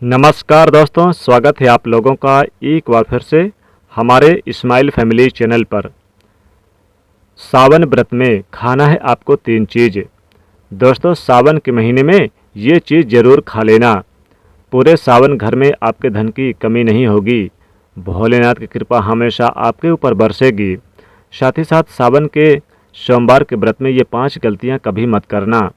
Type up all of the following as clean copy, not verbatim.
नमस्कार दोस्तों, स्वागत है आप लोगों का एक बार फिर से हमारे इस्माइल फैमिली चैनल पर। सावन व्रत में खाना है आपको 3 चीज़। दोस्तों, सावन के महीने में ये चीज़ ज़रूर खा लेना। पूरे सावन घर में आपके धन की कमी नहीं होगी। भोलेनाथ की कृपा हमेशा आपके ऊपर बरसेगी। साथ ही साथ सावन के सोमवार के व्रत में ये 5 गलतियां कभी मत करना।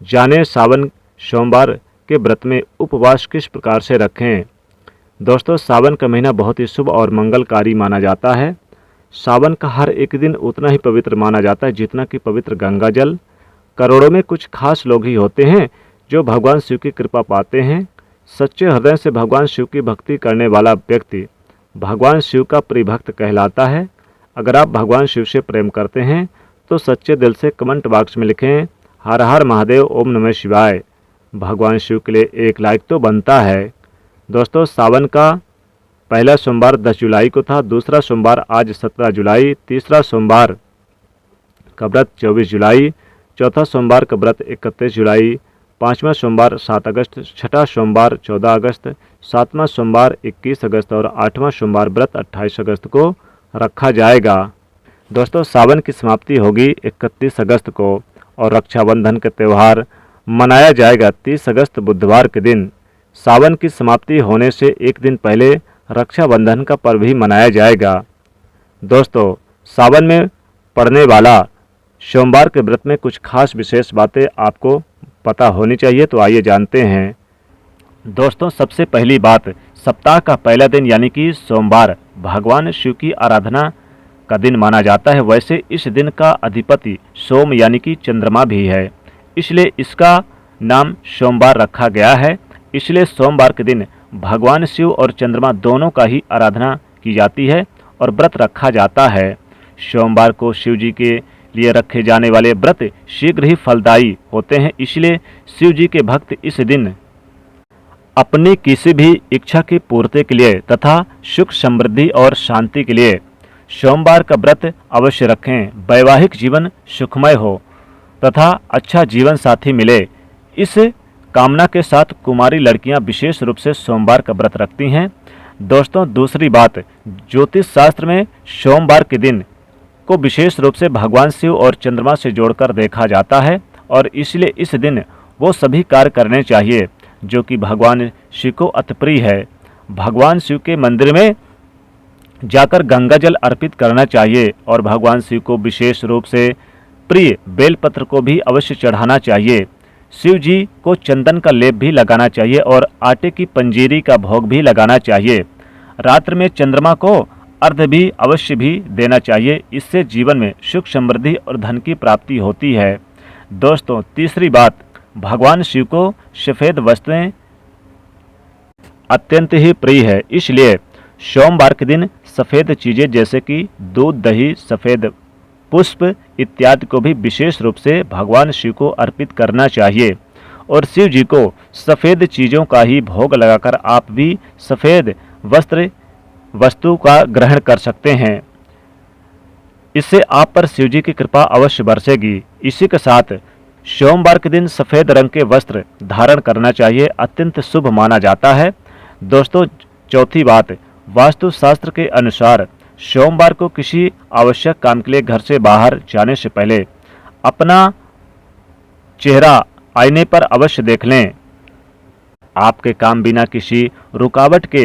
जाने सावन सोमवार के व्रत में उपवास किस प्रकार से रखें। दोस्तों, सावन का महीना बहुत ही शुभ और मंगलकारी माना जाता है। सावन का हर एक दिन उतना ही पवित्र माना जाता है जितना कि पवित्र गंगा जल। करोड़ों में कुछ खास लोग ही होते हैं जो भगवान शिव की कृपा पाते हैं। सच्चे हृदय से भगवान शिव की भक्ति करने वाला व्यक्ति भगवान शिव का प्रिय भक्त कहलाता है। अगर आप भगवान शिव से प्रेम करते हैं तो सच्चे दिल से कमेंट बॉक्स में लिखें हर हर महादेव, ओम नमः शिवाय। भगवान शिव के लिए 1 लाइक तो बनता है। दोस्तों, सावन का पहला सोमवार 10 जुलाई को था, दूसरा सोमवार आज 17 जुलाई, तीसरा सोमवार का व्रत 24 जुलाई, चौथा सोमवार का व्रत 31 जुलाई, पाँचवा सोमवार 7 अगस्त, छठा सोमवार 14 अगस्त, सातवां सोमवार 21 अगस्त और आठवां सोमवार व्रत 28 अगस्त को रखा जाएगा। दोस्तों, सावन की समाप्ति होगी 31 अगस्त को और रक्षाबंधन का त्यौहार मनाया जाएगा 30 अगस्त बुधवार के दिन। सावन की समाप्ति होने से एक दिन पहले रक्षाबंधन का पर्व भी मनाया जाएगा। दोस्तों, सावन में पड़ने वाला सोमवार के व्रत में कुछ खास विशेष बातें आपको पता होनी चाहिए, तो आइए जानते हैं। दोस्तों, सबसे पहली बात, सप्ताह का पहला दिन यानी कि सोमवार भगवान शिव की आराधना का दिन माना जाता है। वैसे इस दिन का अधिपति सोम यानी कि चंद्रमा भी है, इसलिए इसका नाम सोमवार रखा गया है। इसलिए सोमवार के दिन भगवान शिव और चंद्रमा दोनों का ही आराधना की जाती है और व्रत रखा जाता है। सोमवार को शिव जी के लिए रखे जाने वाले व्रत शीघ्र ही फलदायी होते हैं, इसलिए शिव जी के भक्त इस दिन अपनी किसी भी इच्छा की पूर्ति के लिए तथा सुख समृद्धि और शांति के लिए सोमवार का व्रत अवश्य रखें। वैवाहिक जीवन सुखमय हो तथा अच्छा जीवन साथी मिले, इस कामना के साथ कुमारी लड़कियां विशेष रूप से सोमवार का व्रत रखती हैं। दोस्तों, दूसरी बात, ज्योतिष शास्त्र में सोमवार के दिन को विशेष रूप से भगवान शिव और चंद्रमा से जोड़कर देखा जाता है और इसलिए इस दिन वो सभी कार्य करने चाहिए जो कि भगवान शिव को अति प्रिय है। भगवान शिव के मंदिर में जाकर गंगा जल अर्पित करना चाहिए और भगवान शिव को विशेष रूप से प्रिय बेलपत्र को भी अवश्य चढ़ाना चाहिए। शिव जी को चंदन का लेप भी लगाना चाहिए और आटे की पंजीरी का भोग भी लगाना चाहिए। रात्र में चंद्रमा को अर्घ्य भी अवश्य भी देना चाहिए। इससे जीवन में सुख समृद्धि और धन की प्राप्ति होती है। दोस्तों, तीसरी बात, भगवान शिव को सफ़ेद वस्त्रें अत्यंत ही प्रिय है, इसलिए सोमवार के दिन सफ़ेद चीज़ें जैसे कि दूध, दही, सफ़ेद पुष्प इत्यादि को भी विशेष रूप से भगवान शिव को अर्पित करना चाहिए और शिव जी को सफ़ेद चीज़ों का ही भोग लगाकर आप भी सफ़ेद वस्तु का ग्रहण कर सकते हैं। इससे आप पर शिव जी की कृपा अवश्य बरसेगी। इसी के साथ सोमवार के दिन सफ़ेद रंग के वस्त्र धारण करना चाहिए, अत्यंत शुभ माना जाता है। दोस्तों, चौथी बात, वास्तुशास्त्र के अनुसार सोमवार को किसी आवश्यक काम के लिए घर से बाहर जाने से पहले अपना चेहरा आईने पर अवश्य देख लें। आपके काम बिना किसी रुकावट के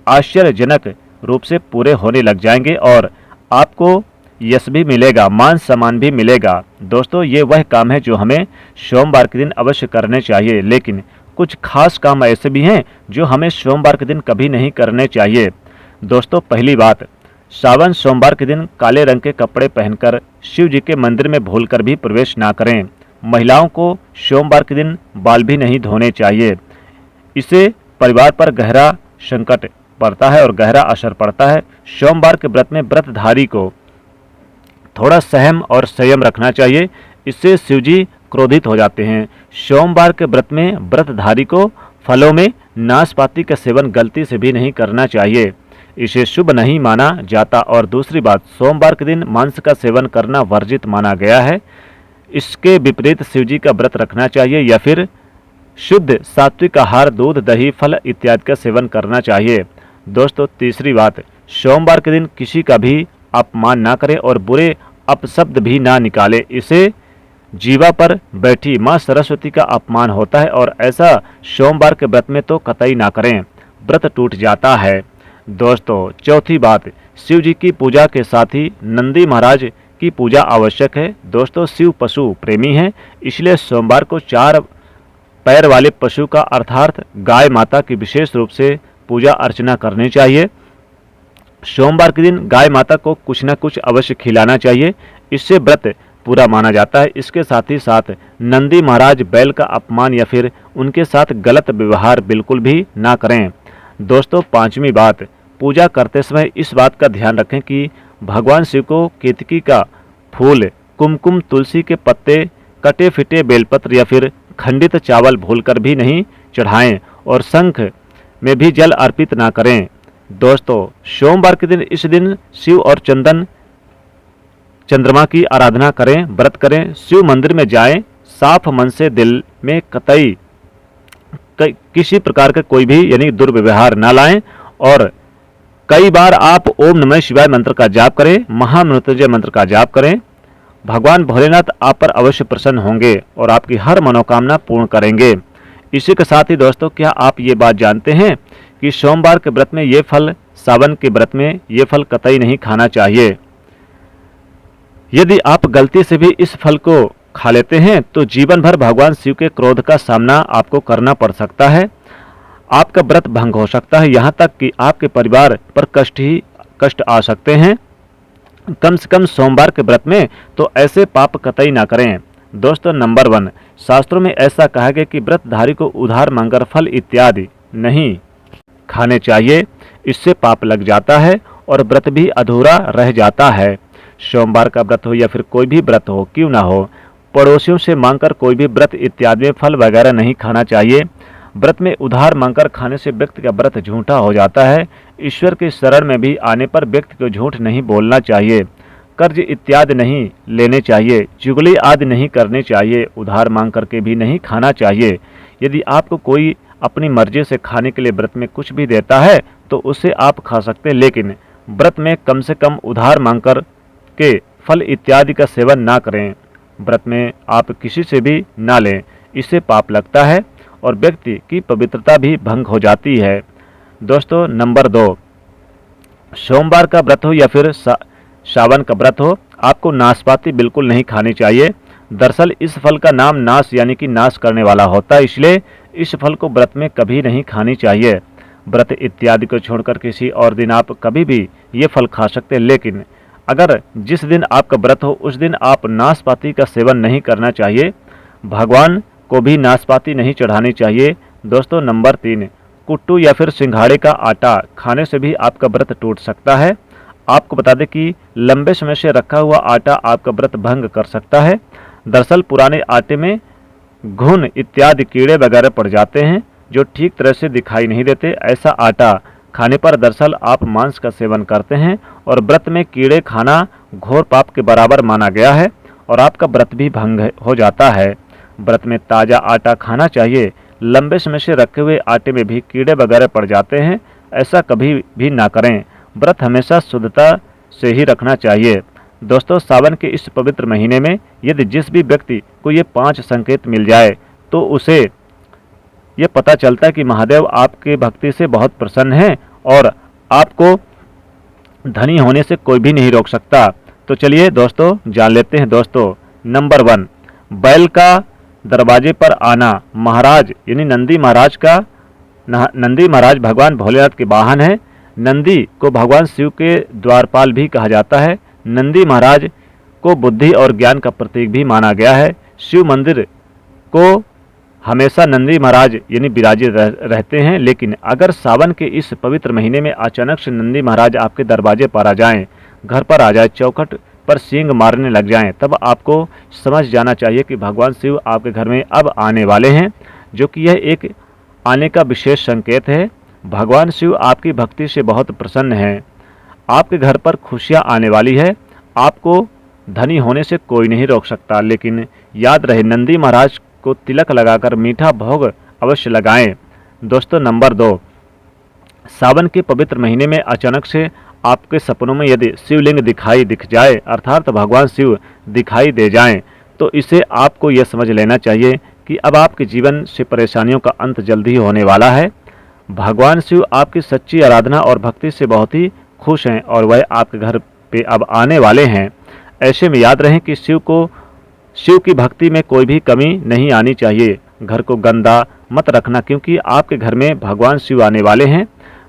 आश्चर्यजनक रूप से पूरे होने लग जाएंगे और आपको यश भी मिलेगा, मान सम्मान भी मिलेगा। दोस्तों, ये वह काम है जो हमें सोमवार के दिन अवश्य करने चाहिए, लेकिन कुछ खास काम ऐसे भी हैं जो हमें सोमवार के दिन कभी नहीं करने चाहिए। दोस्तों, पहली बात, सावन सोमवार के दिन काले रंग के कपड़े पहनकर शिव जी के मंदिर में भूलकर भी प्रवेश ना करें। महिलाओं को सोमवार के दिन बाल भी नहीं धोने चाहिए। इससे परिवार पर गहरा संकट पड़ता है और गहरा असर पड़ता है। सोमवार के व्रत में व्रतधारी को थोड़ा सहम और संयम रखना चाहिए, इससे शिव जी क्रोधित हो जाते हैं। सोमवार के व्रत में व्रतधारी को फलों में नाशपाती का सेवन गलती से भी नहीं करना चाहिए, इसे शुभ नहीं माना जाता। और दूसरी बात, सोमवार के दिन मांस का सेवन करना वर्जित माना गया है। इसके विपरीत शिव जी का व्रत रखना चाहिए या फिर शुद्ध सात्विक आहार, दूध, दही, फल इत्यादि का सेवन करना चाहिए। दोस्तों तीसरी बात, सोमवार के दिन किसी का भी अपमान ना करें और बुरे अपशब्द भी ना निकाले। इसे जीवा पर बैठी माँ सरस्वती का अपमान होता है और ऐसा सोमवार के व्रत में तो कतई ना करें, व्रत टूट जाता है। दोस्तों चौथी बात, शिव जी की पूजा के साथ ही नंदी महाराज की पूजा आवश्यक है। दोस्तों शिव पशु प्रेमी हैं, इसलिए सोमवार को 4 पैर वाले पशु का अर्थात गाय माता की विशेष रूप से पूजा अर्चना करनी चाहिए। सोमवार के दिन गाय माता को कुछ न कुछ अवश्य खिलाना चाहिए, इससे व्रत पूरा माना जाता है। इसके साथ ही साथ नंदी महाराज बैल का अपमान या फिर उनके साथ गलत व्यवहार बिल्कुल भी ना करें। दोस्तों पांचवी बात, पूजा करते समय इस बात का ध्यान रखें कि भगवान शिव को केतकी का फूल, कुमकुम, तुलसी के पत्ते, कटे फिटे बेलपत्र या फिर खंडित चावल भूलकर भी नहीं चढ़ाएं और शंख में भी जल अर्पित ना करें। दोस्तों सोमवार के दिन इस दिन शिव और चंद्रमा की आराधना करें, व्रत करें, शिव मंदिर में जाएं, साफ मन से दिल में कतई किसी प्रकार का कोई भी यानी दुर्व्यवहार ना लाएं और कई बार आप ओम नमः शिवाय मंत्र का जाप करें, महामृत्युंजय मंत्र का जाप करें। भगवान भोलेनाथ आप पर अवश्य प्रसन्न होंगे और आपकी हर मनोकामना पूर्ण करेंगे। इसी के साथ ही दोस्तों क्या आप ये बात जानते हैं कि सोमवार के व्रत में ये फल, सावन के व्रत में ये फल कतई नहीं खाना चाहिए। यदि आप गलती से भी इस फल को खा लेते हैं तो जीवन भर भगवान शिव के क्रोध का सामना आपको करना पड़ सकता है, आपका व्रत भंग हो सकता है, यहाँ तक कि आपके परिवार पर कष्ट आ सकते हैं। कम से कम सोमवार के व्रत में तो ऐसे पाप कतई ना करें। दोस्तों नंबर 1, शास्त्रों में ऐसा कहा गया कि व्रतधारी को उधार मांगकर फल इत्यादि नहीं खाने चाहिए, इससे पाप लग जाता है और व्रत भी अधूरा रह जाता है। सोमवार का व्रत हो या फिर कोई भी व्रत हो क्यों ना हो, पड़ोसियों से मांगकर कोई भी व्रत इत्यादि में फल वगैरह नहीं खाना चाहिए। व्रत में उधार मांगकर खाने से व्यक्ति का व्रत झूठा हो जाता है। ईश्वर के शरण में भी आने पर व्यक्ति को झूठ नहीं बोलना चाहिए, कर्ज इत्यादि नहीं लेने चाहिए, चुगली आदि नहीं करनी चाहिए, उधार मांग करके भी नहीं खाना चाहिए। यदि आपको कोई अपनी मर्जी से खाने के लिए व्रत में कुछ भी देता है तो उसे आप खा सकते हैं, लेकिन व्रत में कम से कम उधार मांग कर के फल इत्यादि का सेवन ना करें। व्रत में आप किसी से भी ना लें, इससे पाप लगता है और व्यक्ति की पवित्रता भी भंग हो जाती है। दोस्तों नंबर 2, सोमवार का व्रत हो या फिर सावन का व्रत हो, आपको नाशपाती बिल्कुल नहीं खानी चाहिए। दरअसल इस फल का नाम नाश यानी कि नाश करने वाला होता है, इसलिए इस फल को व्रत में कभी नहीं खानी चाहिए। व्रत इत्यादि को छोड़कर किसी और दिन आप कभी भी ये फल खा सकते हैं, लेकिन अगर जिस दिन आपका व्रत हो उस दिन आप नाशपाती का सेवन नहीं करना चाहिए। भगवान को भी नाशपाती नहीं चढ़ानी चाहिए। दोस्तों नंबर 3, कुट्टू या फिर सिंघाड़े का आटा खाने से भी आपका व्रत टूट सकता है। आपको बता दें कि लंबे समय से रखा हुआ आटा आपका व्रत भंग कर सकता है। दरअसल पुराने आटे में घुन इत्यादि कीड़े वगैरह पड़ जाते हैं जो ठीक तरह से दिखाई नहीं देते। ऐसा आटा खाने पर दरअसल आप मांस का सेवन करते हैं और व्रत में कीड़े खाना घोर पाप के बराबर माना गया है और आपका व्रत भी भंग हो जाता है। व्रत में ताज़ा आटा खाना चाहिए। लंबे समय से रखे हुए आटे में भी कीड़े वगैरह पड़ जाते हैं, ऐसा कभी भी ना करें। व्रत हमेशा शुद्धता से ही रखना चाहिए। दोस्तों सावन के इस पवित्र महीने में यदि जिस भी व्यक्ति को ये 5 संकेत मिल जाए तो उसे ये पता चलता है कि महादेव आपके भक्ति से बहुत प्रसन्न हैं और आपको धनी होने से कोई भी नहीं रोक सकता। तो चलिए दोस्तों जान लेते हैं। दोस्तों नंबर 1, बैल का दरवाजे पर आना। महाराज यानी नंदी महाराज भगवान भोलेनाथ के वाहन है। नंदी को भगवान शिव के द्वारपाल भी कहा जाता है। नंदी महाराज को बुद्धि और ज्ञान का प्रतीक भी माना गया है। शिव मंदिर को हमेशा नंदी महाराज यानी विराजित रहते हैं, लेकिन अगर सावन के इस पवित्र महीने में अचानक से नंदी महाराज आपके दरवाजे पर आ जाएं, घर पर आ जाए, चौखट पर सींग मारने लग जाएं, तब आपको समझ जाना चाहिए कि भगवान शिव आपके घर में अब आने वाले हैं, जो कि यह एक आने का विशेष संकेत है। भगवान शिव आपकी भक्ति से बहुत प्रसन्न हैं। आपके घर पर खुशियां आने वाली है। आपको धनी होने से कोई नहीं रोक सकता, लेकिन याद रहे नंदी महाराज को तिलक लगाकर मीठा भोग अवश्य लगाएं। दोस्तों नंबर 2, सावन के पवित्र महीने में अचानक से आपके सपनों में यदि शिवलिंग दिख जाए, अर्थात भगवान शिव दिखाई दे जाएं, तो इसे आपको यह समझ लेना चाहिए कि अब आपके जीवन से परेशानियों का अंत जल्दी ही होने वाला है। भगवान शिव आपकी सच्ची आराधना और भक्ति से बहुत ही खुश हैं और वह आपके घर पे अब आने वाले हैं। ऐसे में याद रहे कि शिव की भक्ति में कोई भी कमी नहीं आनी चाहिए। घर को गंदा मत रखना, क्योंकि आपके घर में भगवान शिव आने वाले हैं।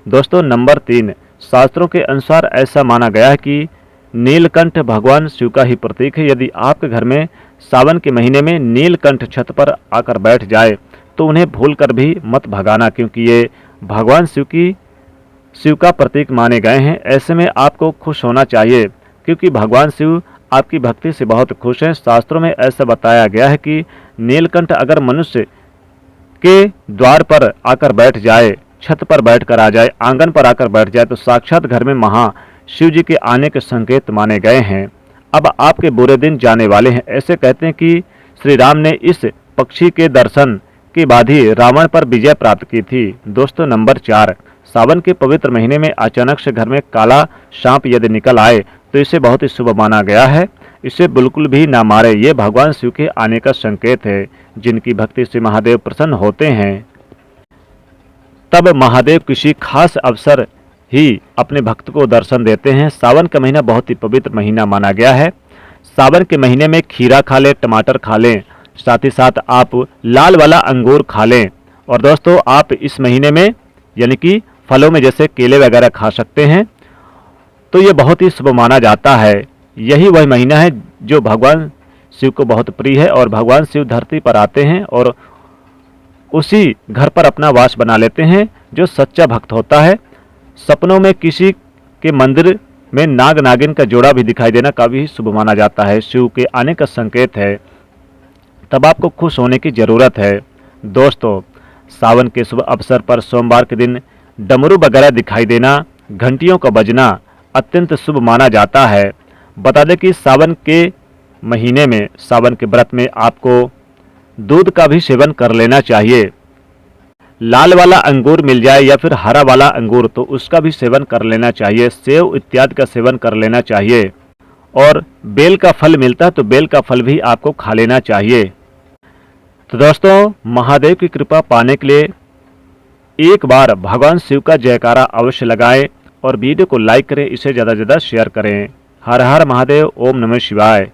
दोस्तों नंबर 3, शास्त्रों के अनुसार ऐसा माना गया है कि नीलकंठ भगवान शिव का ही प्रतीक है। यदि आपके घर में सावन के महीने में नीलकंठ छत पर आकर बैठ जाए तो उन्हें भूलकर भी मत भगाना, क्योंकि ये भगवान शिव का प्रतीक माने गए हैं। ऐसे में आपको खुश होना चाहिए, क्योंकि भगवान शिव आपकी भक्ति से बहुत खुश हैं। शास्त्रों में ऐसा बताया गया है कि नीलकंठ अगर मनुष्य के द्वार पर आकर बैठ जाए, छत पर बैठकर आ जाए, आंगन पर आकर बैठ जाए, तो साक्षात घर में शिव जी के आने के संकेत माने गए हैं। अब आपके बुरे दिन जाने वाले हैं। ऐसे कहते हैं कि श्री राम ने इस पक्षी के दर्शन के बाद ही रावण पर विजय प्राप्त की थी। दोस्तों नंबर 4, सावन के पवित्र महीने में अचानक से घर में काला सांप यदि निकल आए तो इसे बहुत ही शुभ माना गया है। इसे बिल्कुल भी ना मारे, ये भगवान शिव के आने का संकेत है। जिनकी भक्ति से महादेव प्रसन्न होते हैं, तब महादेव किसी खास अवसर ही अपने भक्त को दर्शन देते हैं। सावन का महीना बहुत ही पवित्र महीना माना गया है। सावन के महीने में खीरा खा लें, टमाटर खा लें, साथ ही साथ आप लाल वाला अंगूर खा लें। और दोस्तों आप इस महीने में यानी कि फलों में जैसे केले वगैरह खा सकते हैं, तो ये बहुत ही शुभ माना जाता है। यही वह महीना है जो भगवान शिव को बहुत प्रिय है और भगवान शिव धरती पर आते हैं और उसी घर पर अपना वास बना लेते हैं। जो सच्चा भक्त होता है, सपनों में किसी के मंदिर में नाग नागिन का जोड़ा भी दिखाई देना काफ़ी शुभ माना जाता है, शिव के आने का संकेत है। तब आपको खुश होने की ज़रूरत है। दोस्तों सावन के शुभ अवसर पर सोमवार के दिन डमरू वगैरह दिखाई देना, घंटियों का बजना अत्यंत शुभ माना जाता है। बता दें कि सावन के महीने में, सावन के व्रत में आपको दूध का भी सेवन कर लेना चाहिए। लाल वाला अंगूर मिल जाए या फिर हरा वाला अंगूर तो उसका भी सेवन कर लेना चाहिए। सेव इत्यादि का सेवन कर लेना चाहिए। और बेल का फल मिलता है तो बेल का फल भी आपको खा लेना चाहिए। तो दोस्तों महादेव की कृपा पाने के लिए एक बार भगवान शिव का जयकारा अवश्य लगाएं और वीडियो को लाइक करें, इसे ज़्यादा से ज़्यादा शेयर करें। हर हर महादेव, ओम नमः शिवाय।